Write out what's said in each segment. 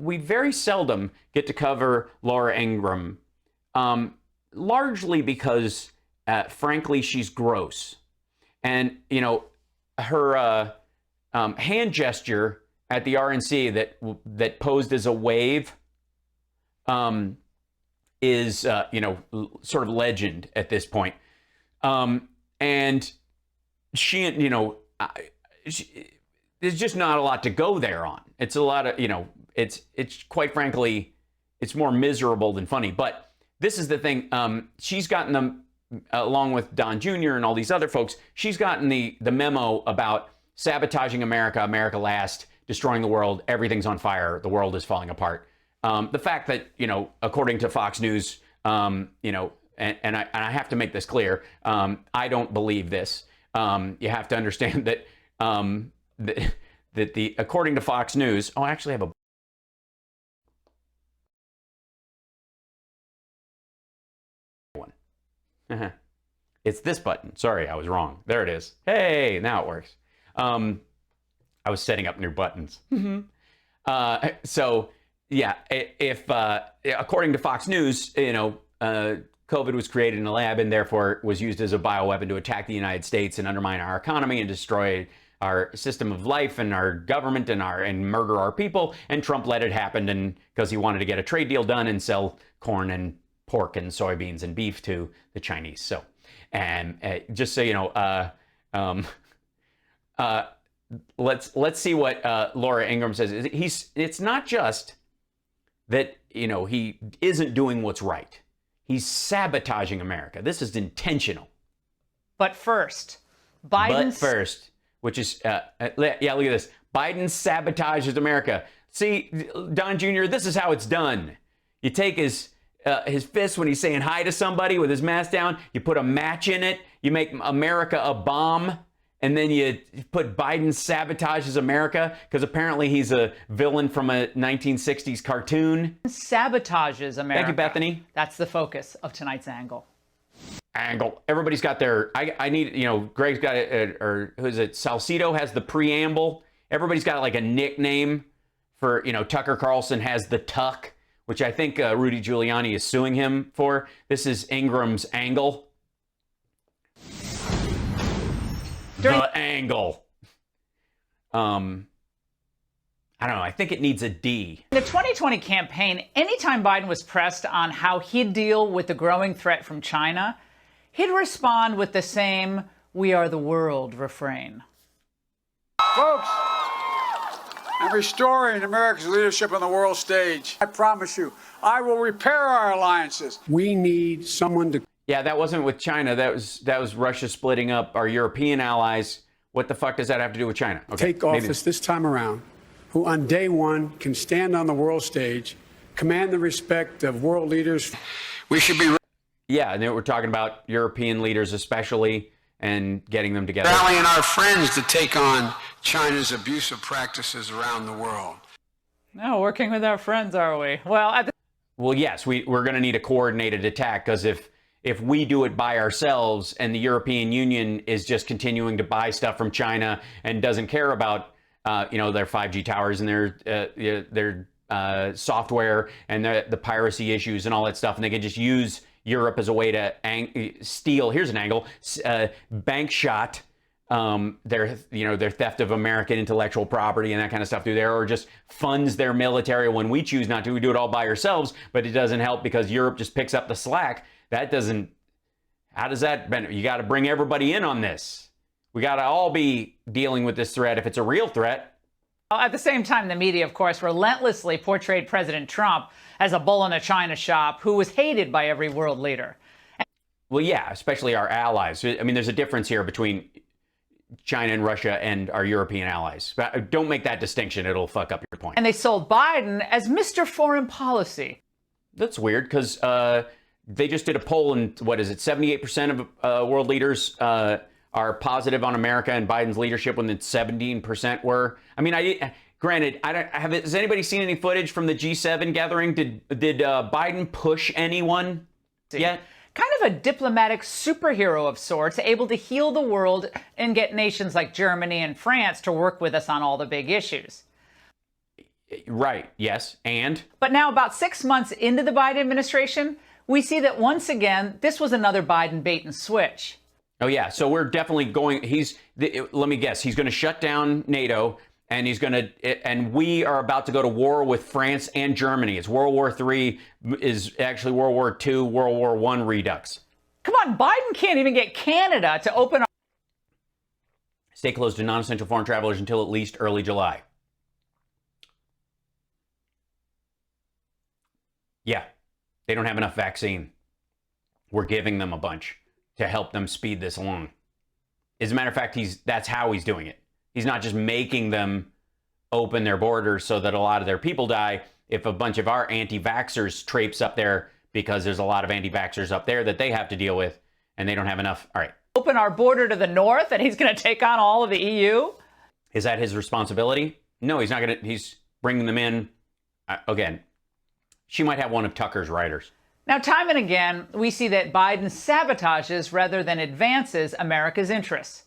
we very seldom get to cover Laura Ingraham, largely because, frankly, she's gross. And, you know, her hand gesture at the RNC that posed as a wave is, you know, sort of legend at this point. And she, you know, there's just not a lot to go there on. It's a lot of, you know, it's quite frankly, it's more miserable than funny. But this is the thing. She's gotten them, along with Don Jr. and all these other folks, she's gotten the memo about sabotaging America, America last, destroying the world, everything's on fire, the world is falling apart. The fact that, you know, according to Fox News, you know, and I have to make this clear, I don't believe this. You have to understand that that according to Fox News, I actually have a one. It's this button. Sorry, I was wrong. There it is. Hey, now it works. I was setting up new buttons. So yeah, if according to Fox News, you know, COVID was created in a lab and therefore was used as a bioweapon to attack the United States and undermine our economy and destroy our system of life and our government and murder our people. And Trump let it happen, and because he wanted to get a trade deal done and sell corn and pork and soybeans and beef to the Chinese. So, and just so you know, let's see what Laura Ingraham says. It's not just that, you know, he isn't doing what's right. He's sabotaging America. This is intentional. But first, which is, yeah, look at this. Biden sabotages America. See, Don Jr., this is how it's done. You take his fist when he's saying hi to somebody with his mask down, you put a match in it, you make America a bomb, and then you put Biden sabotages America, because apparently he's a villain from a 1960s cartoon. Sabotages America. Thank you, Bethany. That's the focus of tonight's angle. Everybody's got their, I need, you know, Greg's got it, or who is it? Salcido has the preamble. Everybody's got like a nickname for, you know, Tucker Carlson has the Tuck, which I think Rudy Giuliani is suing him for. This is Ingraham's angle. The angle. I don't know. I think it needs a D. In the 2020 campaign, anytime Biden was pressed on how he'd deal with the growing threat from China, he'd respond with the same "we are the world" refrain. Folks, I'm restoring America's leadership on the world stage. I promise you, I will repair our alliances. We need someone to... Yeah, that wasn't with China. That was Russia splitting up our European allies. What the fuck does that have to do with China? Okay, take office this time around, who on day one can stand on the world stage, command the respect of world leaders. We should be... Yeah, and we're talking about European leaders especially, and getting them together. Rallying our friends to take on China's abusive practices around the world. No, working with our friends, are we? Well, yes, we're going to need a coordinated attack, because if we do it by ourselves and the European Union is just continuing to buy stuff from China and doesn't care about, you know, their 5G towers and their software and the piracy issues and all that stuff, and they can just use Europe as a way to steal, here's an angle, bank shot their theft of American intellectual property and that kind of stuff through there, or just funds their military when we choose not to. We do it all by ourselves, but it doesn't help because Europe just picks up the slack. That doesn't, how does that benefit? You got to bring everybody in on this. We got to all be dealing with this threat if it's a real threat. At the same time, the media, of course, relentlessly portrayed President Trump as a bull in a china shop who was hated by every world leader. Well, yeah, especially our allies. I mean, there's a difference here between China and Russia and our European allies. But don't make that distinction. It'll fuck up your point. And they sold Biden as Mr. Foreign Policy. That's weird, because they just did a poll, and what is it, 78% of world leaders are positive on America and Biden's leadership, when the 17% were. I mean, granted, has anybody seen any footage from the G7 gathering? Did Biden push anyone yet? Kind of a diplomatic superhero of sorts, able to heal the world and get nations like Germany and France to work with us on all the big issues. Right. Yes. And? But now, about 6 months into the Biden administration, we see that once again, this was another Biden bait and switch. Oh, yeah. So we're definitely going, let me guess, he's going to shut down NATO, and and we are about to go to war with France and Germany. It's World War III is actually World War II, World War I redux. Come on, Biden can't even get Canada to open up. Stay closed to non-essential foreign travelers until at least early July. Yeah, they don't have enough vaccine. We're giving them a bunch to help them speed this along. As a matter of fact, that's how he's doing it. He's not just making them open their borders so that a lot of their people die. If a bunch of our anti-vaxxers traipse up there because there's a lot of anti-vaxxers up there that they have to deal with, and they don't have enough. All right. Open our border to the north, and he's going to take on all of the EU? Is that his responsibility? No, he's not going to. He's bringing them in. Again, she might have one of Tucker's writers. Now, time and again, we see that Biden sabotages rather than advances America's interests.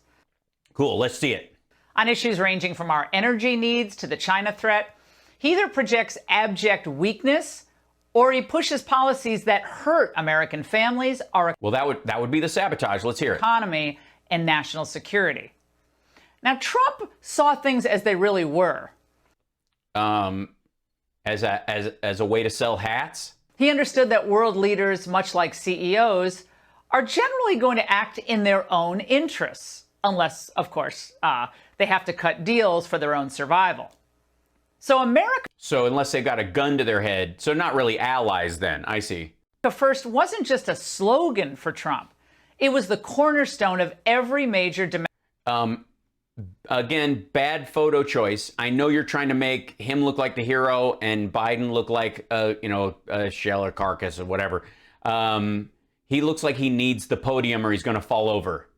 Cool. Let's see it. On issues ranging from our energy needs to the China threat, he either projects abject weakness or he pushes policies that hurt American families, our well, that would be the sabotage. Let's hear it. Economy and national security. Now, Trump saw things as they really were. As a way to sell hats. He understood that world leaders, much like CEOs, are generally going to act in their own interests, unless, of course, they have to cut deals for their own survival. So unless they've got a gun to their head, so not really allies then, I see. America First wasn't just a slogan for Trump. It was the cornerstone of every major Again, bad photo choice. I know you're trying to make him look like the hero and Biden look like a shell or carcass or whatever. He looks like he needs the podium or he's going to fall over.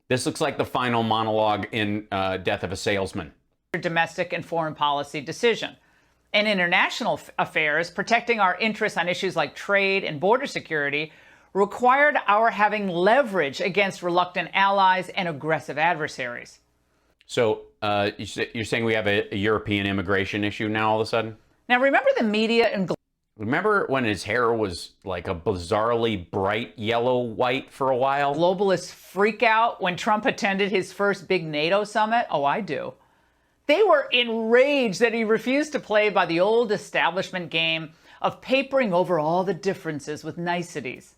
This looks like the final monologue in Death of a Salesman. Domestic and foreign policy decision. In international affairs, protecting our interests on issues like trade and border security required our having leverage against reluctant allies and aggressive adversaries. So you're saying we have a European immigration issue now all of a sudden? Now, remember the media and... Remember when his hair was like a bizarrely bright yellow-white for a while? Globalists freak out when Trump attended his first big NATO summit? Oh, I do. They were enraged that he refused to play by the old establishment game of papering over all the differences with niceties.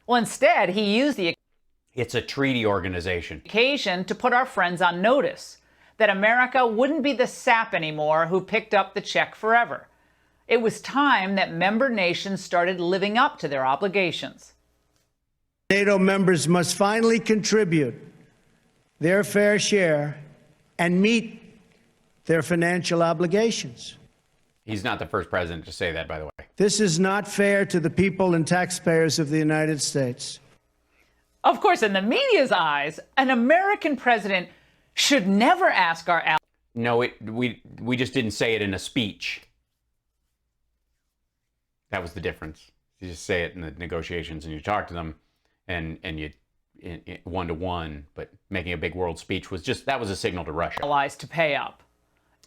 Well, instead, he used the It's a treaty organization. occasion to put our friends on notice that America wouldn't be the sap anymore who picked up the check forever. It was time that member nations started living up to their obligations. NATO members must finally contribute their fair share and meet their financial obligations. He's not the first president to say that, by the way. This is not fair to the people and taxpayers of the United States. Of course, in the media's eyes, an American president should never ask our allies. No, we just didn't say it in a speech. That was the difference. You just say it in the negotiations and you talk to them and you one-to-one, but making a big world speech that was a signal to Russia. Allies to pay up.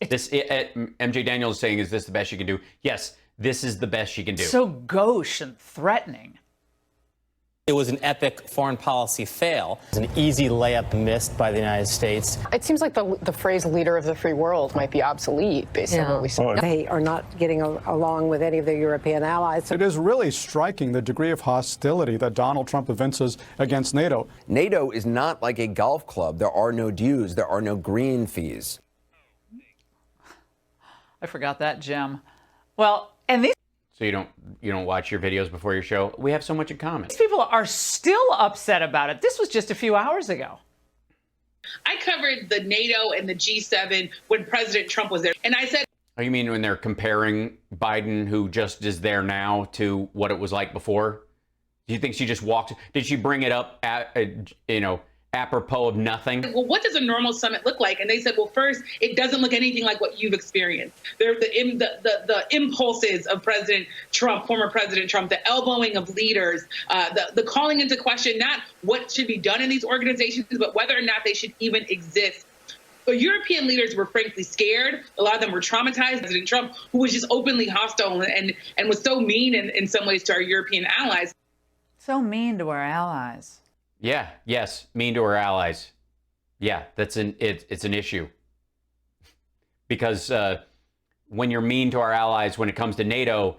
MJ Daniels is saying, is this the best you can do? Yes, this is the best she can do. So gauche and threatening. It was an epic foreign policy fail. It was an easy layup missed by the United States. It seems like the phrase leader of the free world might be obsolete based on what we saw. They are not getting along with any of their European allies. It is really striking the degree of hostility that Donald Trump evinces against NATO. NATO is not like a golf club. There are no dues. There are no green fees. I forgot that gem. Well, and these... So you don't watch your videos before your show? We have so much in common. These people are still upset about it. This was just a few hours ago. I covered the NATO and the G7 when President Trump was there. And I said... Oh, you mean when they're comparing Biden, who just is there now, to what it was like before? Do you think she just walked... Did she bring it up, apropos of nothing? Well, what does a normal summit look like? And they said, well, first, it doesn't look anything like what you've experienced. They're the impulses of President Trump, former President Trump, the elbowing of leaders, the calling into question, not what should be done in these organizations, but whether or not they should even exist. The European leaders were frankly scared. A lot of them were traumatized. President Trump, who was just openly hostile and was so mean in some ways to our European allies. So mean to our allies. Yeah, yes, mean to our allies. Yeah, it's an issue. Because when you're mean to our allies when it comes to NATO,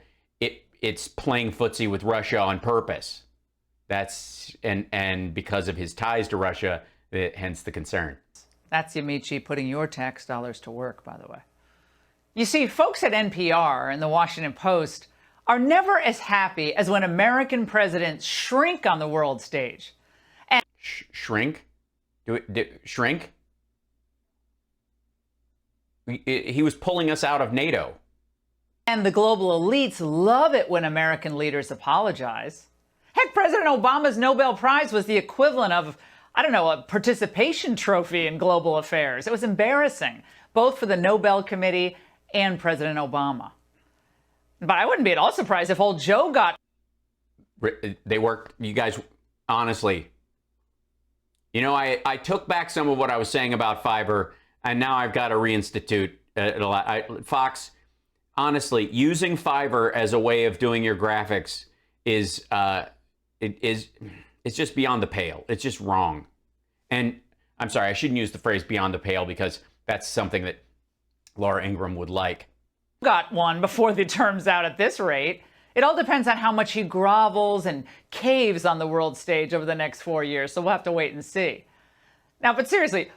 it's playing footsie with Russia on purpose. And because of his ties to Russia, hence the concern. That's Yamiche putting your tax dollars to work, by the way. You see, folks at NPR and the Washington Post are never as happy as when American presidents shrink on the world stage. And shrink? Shrink? He was pulling us out of NATO. And the global elites love it when American leaders apologize. Heck, President Obama's Nobel Prize was the equivalent of, I don't know, a participation trophy in global affairs. It was embarrassing, both for the Nobel Committee and President Obama. But I wouldn't be at all surprised if old Joe got... They work, you guys, honestly. You know, I took back some of what I was saying about fiber, and now I've got to reinstitute Fox. Honestly, using fiber as a way of doing your graphics is it's just beyond the pale. It's just wrong. And I'm sorry, I shouldn't use the phrase beyond the pale because that's something that Laura Ingraham would like. Got one before the term's out at this rate. It all depends on how much he grovels and caves on the world stage over the next 4 years, so we'll have to wait and see. Now, but seriously,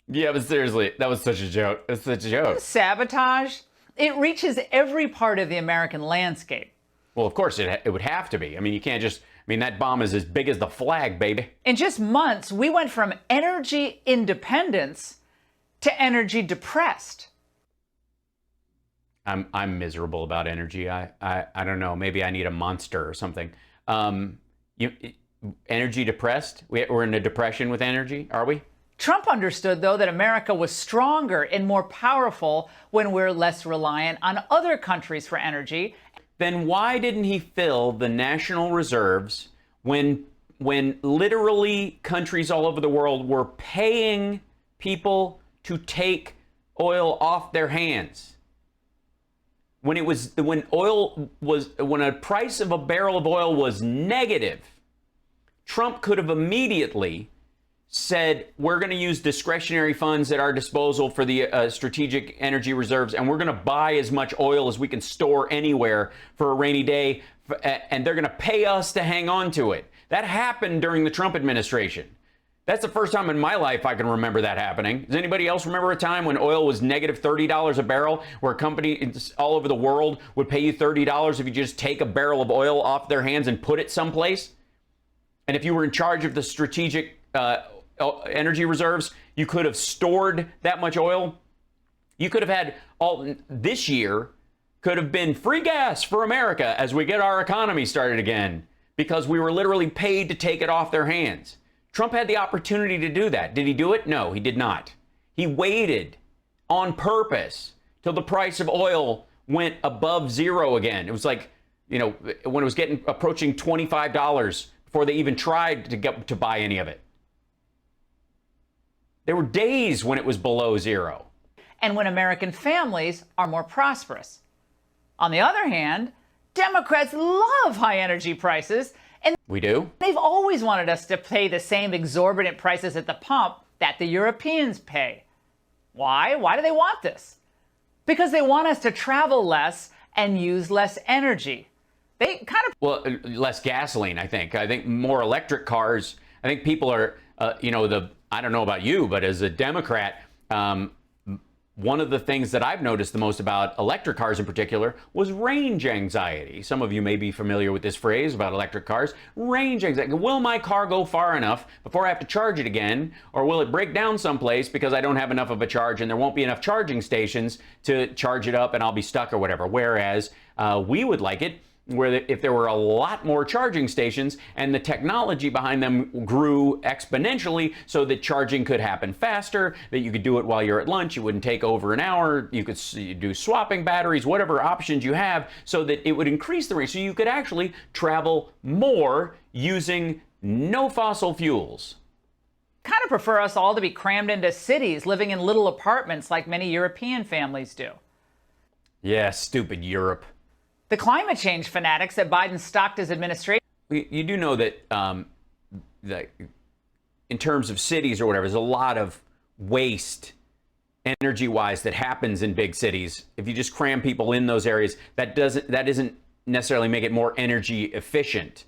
Yeah, but seriously, that was such a joke. It's such a joke. Sabotage, it reaches every part of the American landscape. Well, of course, it would have to be. I mean, you can't just... I mean, that bomb is as big as the flag, baby. In just months, we went from energy independence to energy depressed. I'm miserable about energy. I don't know. Maybe I need a monster or something. Energy depressed? We're in a depression with energy, are we? Trump understood, though, that America was stronger and more powerful when we're less reliant on other countries for energy. Then why didn't he fill the national reserves when literally countries all over the world were paying people to take oil off their hands? When a price of a barrel of oil was negative, Trump could have immediately said, we're going to use discretionary funds at our disposal for the strategic energy reserves, and we're going to buy as much oil as we can store anywhere for a rainy day, and they're going to pay us to hang on to it. That happened during the Trump administration. That's the first time in my life I can remember that happening. Does anybody else remember a time when oil was negative $30 a barrel, where companies all over the world would pay you $30 if you just take a barrel of oil off their hands and put it someplace? And if you were in charge of the strategic energy reserves, you could have stored that much oil. You could have had this year could have been free gas for America as we get our economy started again, because we were literally paid to take it off their hands. Trump had the opportunity to do that. Did he do it? No, he did not. He waited on purpose till the price of oil went above zero again. It was like, when it was approaching $25 before they even tried to buy any of it. There were days when it was below zero. And when American families are more prosperous. On the other hand, Democrats love high energy prices. And we do? They've always wanted us to pay the same exorbitant prices at the pump that the Europeans pay. Why? Why do they want this? Because they want us to travel less and use less energy. They kind of... Well, less gasoline, I think. I think more electric cars. I think people are, I don't know about you, but as a Democrat, one of the things that I've noticed the most about electric cars in particular was range anxiety. Some of you may be familiar with this phrase about electric cars. Range anxiety. Will my car go far enough before I have to charge it again? Or will it break down someplace because I don't have enough of a charge and there won't be enough charging stations to charge it up and I'll be stuck or whatever? Whereas we would like it where if there were a lot more charging stations and the technology behind them grew exponentially so that charging could happen faster, that you could do it while you're at lunch, it wouldn't take over an hour, you could do swapping batteries, whatever options you have, so that it would increase the range, so you could actually travel more using no fossil fuels. kind of prefer us all to be crammed into cities, living in little apartments like many European families do. Yeah, stupid Europe. The climate change fanatics that Biden stocked his administration. You do know that, that in terms of cities or whatever, there's a lot of waste energy-wise that happens in big cities. If you just cram people in those areas, that isn't necessarily make it more energy efficient,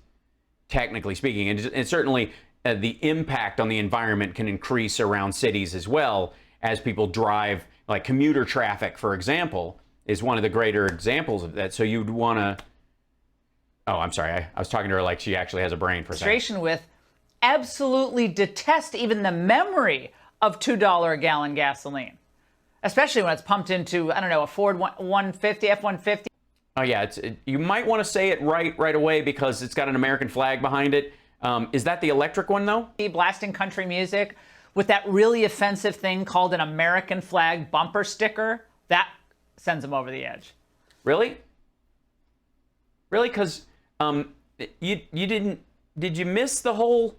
technically speaking. And certainly the impact on the environment can increase around cities as well as people drive, like commuter traffic, for example, is one of the greater examples of that. So you'd want to... Oh, I'm sorry. I was talking to her like she actually has a brain for a second. With absolutely detest even the memory of $2 a gallon gasoline, especially when it's pumped into, I don't know, a Ford 150, F-150. Oh, yeah. You might want to say it right away because it's got an American flag behind it. Is that the electric one, though? Blasting country music with that really offensive thing called an American flag bumper sticker. That sends them over the edge. Really? Really? Because you didn't... Did you miss the whole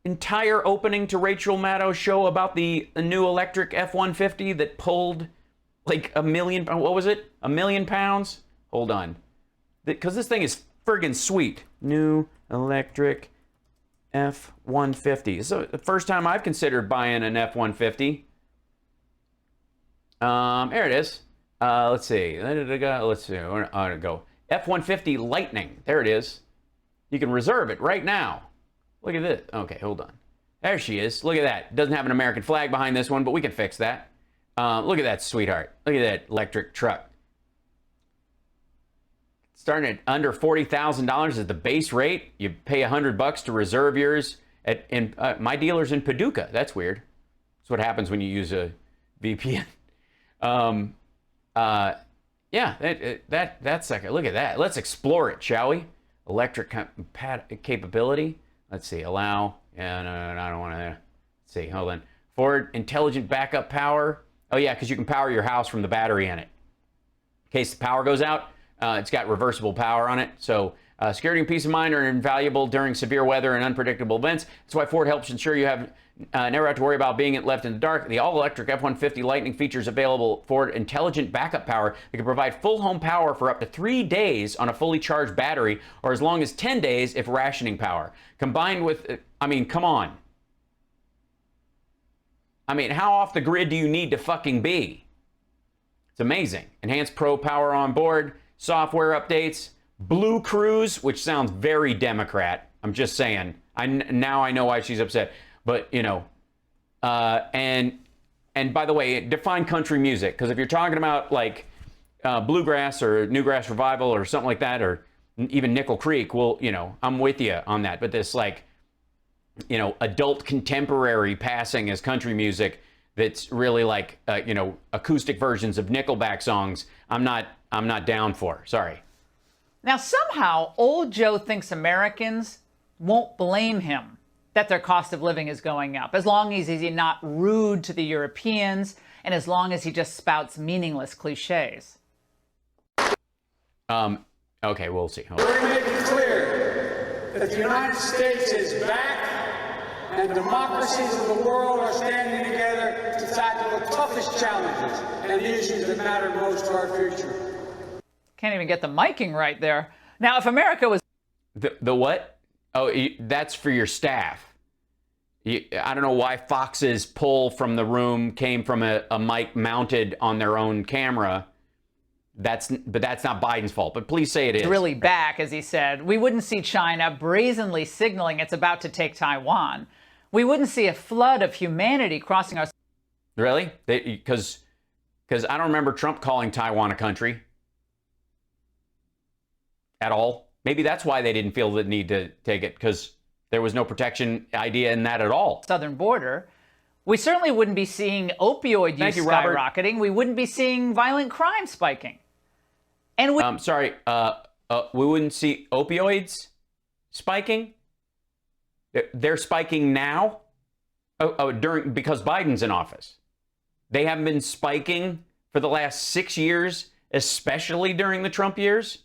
entire opening to Rachel Maddow's show about the new electric F-150 that pulled like a million... What was it? $1 million? Hold on. Because this thing is friggin' sweet. New electric F-150. It's the first time I've considered buying an F-150. There it is. Let's see. Let's see. Where to go? F-150 Lightning. There it is. You can reserve it right now. Look at this. Okay, hold on. There she is. Look at that. Doesn't have an American flag behind this one, but we can fix that. Look at that, sweetheart. Look at that electric truck. Starting at under $40,000 is the base rate. You pay $100 to reserve yours at my dealer's in Paducah. That's weird. That's what happens when you use a VPN. Yeah, that's second. Look at that. Let's explore it, shall we? Electric capability. Let's see. Allow. Yeah, no, I don't want to. Let's see. Hold on. Forward intelligent backup power. Oh yeah, because you can power your house from the battery in it. In case the power goes out, it's got reversible power on it. So security and peace of mind are invaluable during severe weather and unpredictable events. That's why Ford helps ensure you have never have to worry about being left in the dark. The all-electric F-150 Lightning features available Ford intelligent backup power that can provide full home power for up to 3 days on a fully charged battery, or as long as 10 days if rationing power. Combined with, I mean, come on. I mean, how off the grid do you need to fucking be? It's amazing. Enhanced Pro power on board, software updates, Blue Cruise, which sounds very Democrat. I'm just saying. Now I know why she's upset. But, you know, and by the way, define country music. Because if you're talking about, like, bluegrass or newgrass revival or something like that, or even Nickel Creek, well, you know, I'm with you on that. But this, like, you know, adult contemporary passing as country music that's really like, you know, acoustic versions of Nickelback songs, I'm not down for. Sorry. Now, somehow, old Joe thinks Americans won't blame him that their cost of living is going up, as long as he's not rude to the Europeans and as long as he just spouts meaningless cliches. Okay, we'll see. Let me make it clear that the United States is back and democracies of the world are standing together to tackle the toughest challenges and the issues that matter most to our future. Can't even get the miking right there. Now, if America was... The what? Oh, that's for your staff. I don't know why Fox's pull from the room came from a mic mounted on their own camera. But that's not Biden's fault. But please say it is. Really back, as he said. We wouldn't see China brazenly signaling it's about to take Taiwan. We wouldn't see a flood of humanity crossing our... Really? Because I don't remember Trump calling Taiwan a country. At all. Maybe that's why they didn't feel the need to take it, because there was no protection idea in that at all. Southern border. We certainly wouldn't be seeing opioid use skyrocketing. We wouldn't be seeing violent crime spiking. And we... we wouldn't see opioids spiking? They're spiking now? Because Biden's in office. They haven't been spiking for the last 6 years, especially during the Trump years?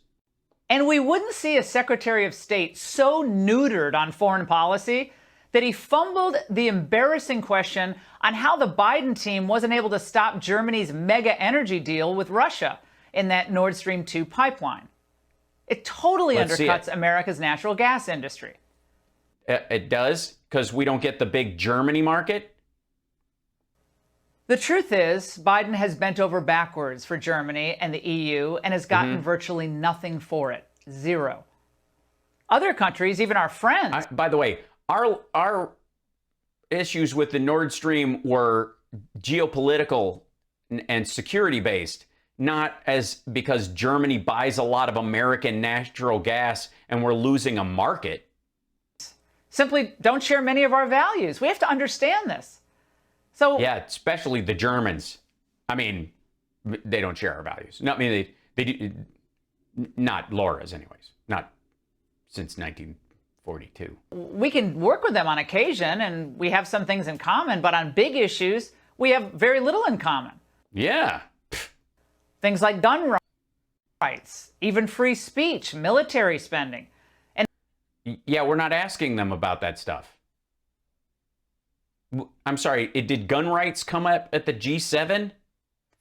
And we wouldn't see a Secretary of State so neutered on foreign policy that he fumbled the embarrassing question on how the Biden team wasn't able to stop Germany's mega energy deal with Russia in that Nord Stream 2 pipeline. It totally undercuts America's natural gas industry. It does, because we don't get the big Germany market. The truth is, Biden has bent over backwards for Germany and the EU and has gotten virtually nothing for it. Zero. Other countries, even our friends. By the way, our issues with the Nord Stream were geopolitical and security based, not as because Germany buys a lot of American natural gas and we're losing a market. Simply don't share many of our values. We have to understand this. So yeah, especially the Germans. I mean, they don't share our values. No, I mean, they do, not Laura's anyways. Not since 1942. We can work with them on occasion, and we have some things in common, but on big issues, we have very little in common. Yeah. Things like gun rights, even free speech, military spending. And yeah, we're not asking them about that stuff. I'm sorry, did gun rights come up at the G7? The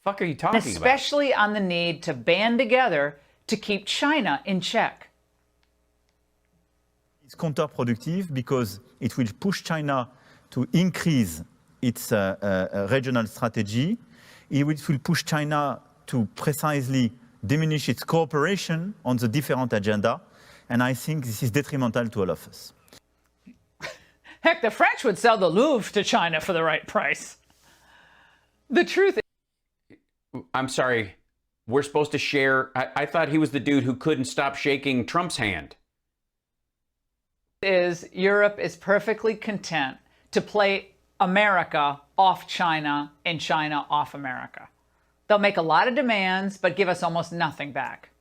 fuck are you talking about? Especially on the need to band together to keep China in check. It's counterproductive because it will push China to increase its regional strategy. It will push China to precisely diminish its cooperation on the different agenda. And I think this is detrimental to all of us. Heck, the French would sell the Louvre to China for the right price. The truth is... I'm sorry, we're supposed to share... I thought he was the dude who couldn't stop shaking Trump's hand. Europe is perfectly content to play America off China and China off America. They'll make a lot of demands, but give us almost nothing back.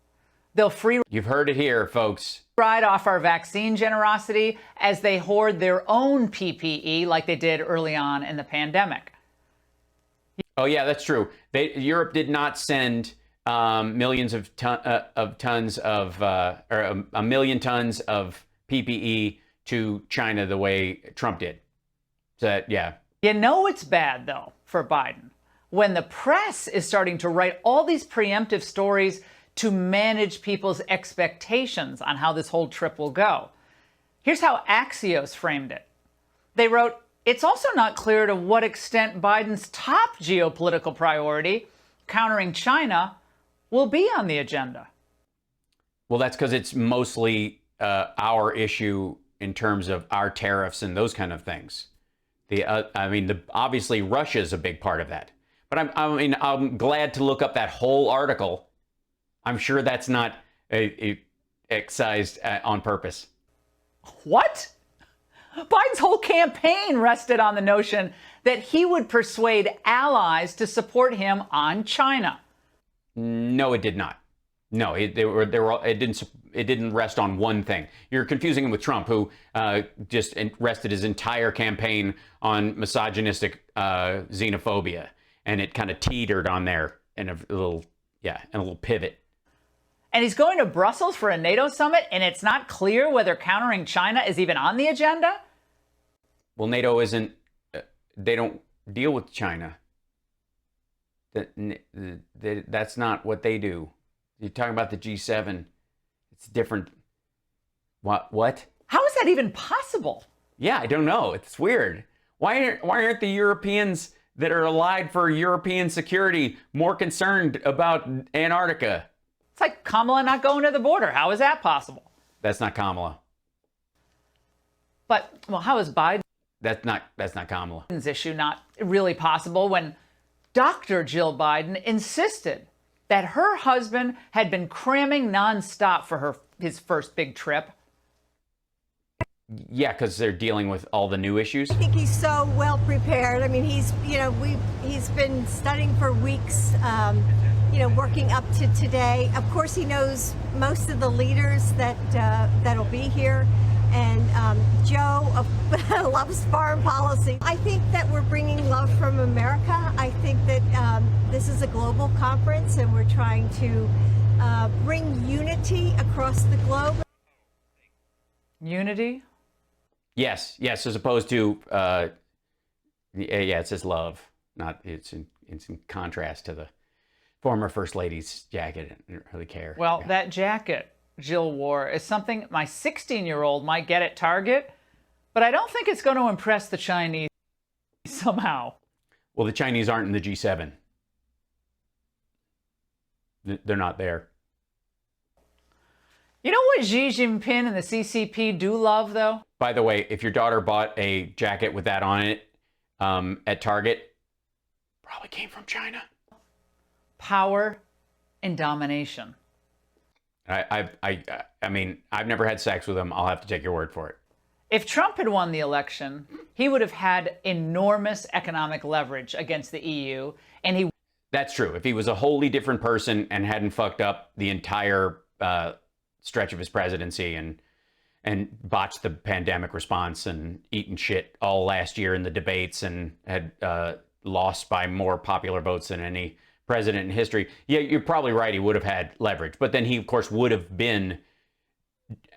They'll You've heard it here, folks. Ride off our vaccine generosity as they hoard their own PPE like they did early on in the pandemic. Oh, yeah, that's true. Europe did not send millions of tons of, or a million tons of PPE to China the way Trump did. So, yeah. You know it's bad, though, for Biden, when the press is starting to write all these preemptive stories to manage people's expectations on how this whole trip will go. Here's how Axios framed it. They wrote, it's also not clear to what extent Biden's top geopolitical priority, countering China, will be on the agenda. Well, that's because it's mostly our issue in terms of our tariffs and those kind of things. Obviously Russia is a big part of that. But I'm glad to look up that whole article. I'm sure that's not excised on purpose. What? Biden's whole campaign rested on the notion that he would persuade allies to support him on China. No, it did not. No, it didn't rest on one thing. You're confusing him with Trump, who just rested his entire campaign on misogynistic xenophobia, and it kind of teetered on there in a little pivot. And he's going to Brussels for a NATO summit, and it's not clear whether countering China is even on the agenda? Well, NATO isn't, they don't deal with China. That's not what they do. You're talking about the G7. It's different. What? How is that even possible? Yeah, I don't know. It's weird. Why aren't the Europeans that are allied for European security more concerned about Antarctica? It's like Kamala not going to the border. How is that possible? That's not Kamala. But, well, how is Biden? That's not Kamala. Biden's issue not really possible when Dr. Jill Biden insisted that her husband had been cramming nonstop for his first big trip. Yeah, because they're dealing with all the new issues. I think he's so well prepared. I mean, he's been studying for weeks, working up to today. Of course, he knows most of the leaders that'll be here. And Joe loves foreign policy. I think that we're bringing love from America. I think that this is a global conference and we're trying to bring unity across the globe. Unity? Yes, yes, as opposed to, yeah, it says love. Not, it's in contrast to the former First Lady's jacket. I don't really care. Well, that jacket Jill wore is something my 16-year-old might get at Target, but I don't think it's going to impress the Chinese somehow. Well, the Chinese aren't in the G7. They're not there. You know what Xi Jinping and the CCP do love, though? By the way, if your daughter bought a jacket with that on it at Target, probably came from China. Power and domination. I mean, I've never had sex with them. I'll have to take your word for it. If Trump had won the election, he would have had enormous economic leverage against the EU, and he... That's true. If he was a wholly different person and hadn't fucked up the entire stretch of his presidency and botched the pandemic response and eaten shit all last year in the debates and had lost by more popular votes than any president in history, yeah, you're probably right. He would have had leverage. But then he, of course, would have been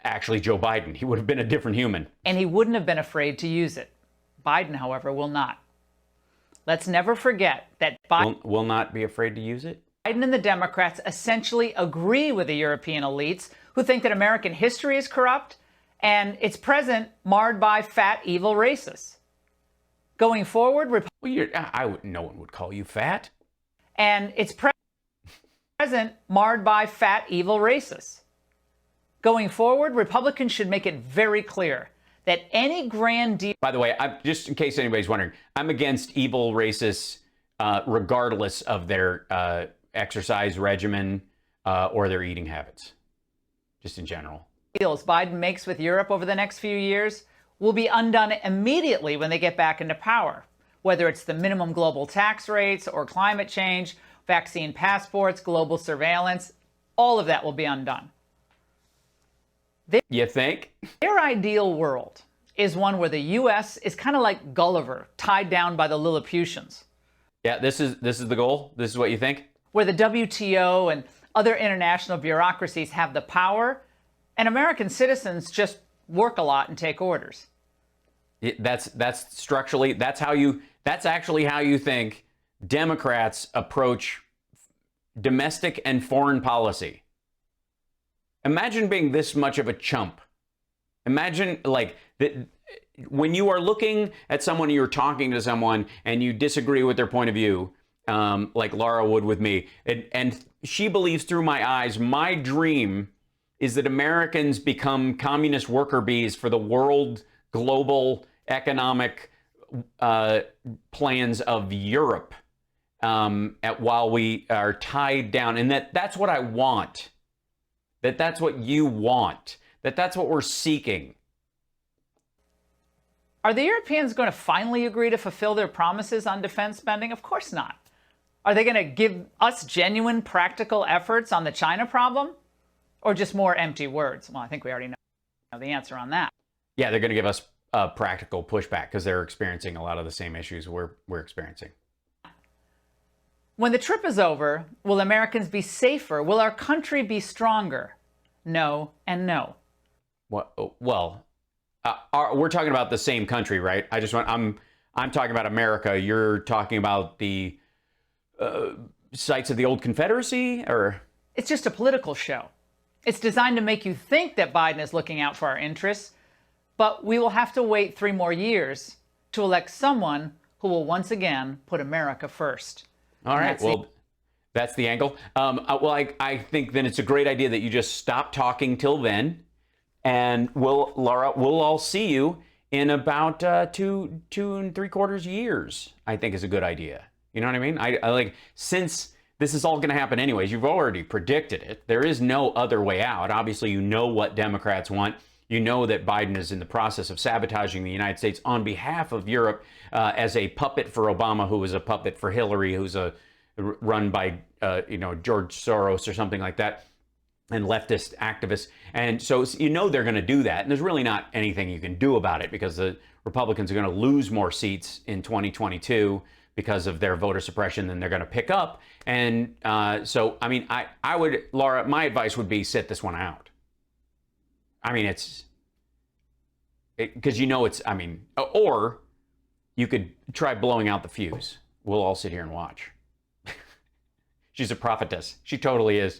actually Joe Biden. He would have been a different human. And he wouldn't have been afraid to use it. Biden, however, will not. Let's never forget that Biden will not be afraid to use it. Biden and the Democrats essentially agree with the European elites who think that American history is corrupt and its present marred by fat, evil racists. Going forward, no one would call you fat. And its present marred by fat, evil racists. Going forward, Republicans should make it very clear that any grand deal... By the way, just in case anybody's wondering, I'm against evil racists regardless of their exercise regimen or their eating habits, just in general. Deals Biden makes with Europe over the next few years will be undone immediately when they get back into power, whether it's the minimum global tax rates or climate change, vaccine passports, global surveillance, all of that will be undone. You think? Their ideal world is one where the U.S. is kind of like Gulliver, tied down by the Lilliputians. Yeah, this is the goal? This is what you think? Where the WTO and other international bureaucracies have the power, and American citizens just work a lot and take orders. That's structurally, that's actually how you think Democrats approach domestic and foreign policy. Imagine being this much of a chump. Imagine, like, when you are looking at someone, you're talking to someone, and you disagree with their point of view, like Laura would with me, and she believes through my eyes, my dream is that Americans become communist worker bees for the world global economic plans of Europe while we are tied down. And that's what I want. That's what you want. That's what we're seeking. Are the Europeans going to finally agree to fulfill their promises on defense spending? Of course not. Are they going to give us genuine practical efforts on the China problem? Or just more empty words? Well, I think we already know the answer on that. Yeah, they're going to give us practical pushback because they're experiencing a lot of the same issues we're experiencing. When the trip is over, will Americans be safer? Will our country be stronger? No and no. Well, we're talking about the same country, right? I'm talking about America. You're talking about the sites of the old Confederacy, or? It's just a political show. It's designed to make you think that Biden is looking out for our interests, but we will have to wait 3 more years to elect someone who will once again put America first. All right, well, that's the angle. I think then it's a great idea that you just stop talking till then, and Laura, we'll all see you in about 2 3/4 years, I think is a good idea. You know what I mean? I like, since this is all going to happen anyways, you've already predicted it. There is no other way out. Obviously, you know what Democrats want. You know that Biden is in the process of sabotaging the United States on behalf of Europe as a puppet for Obama, who is a puppet for Hillary, who's run by George Soros or something like that, and leftist activists. And so you know they're going to do that. And there's really not anything you can do about it because the Republicans are going to lose more seats in 2022 because of their voter suppression than they're going to pick up. And so, I mean, I would, Laura, my advice would be sit this one out. I mean, because you know it's, I mean, or you could try blowing out the fuse. We'll all sit here and watch. She's a prophetess. She totally is.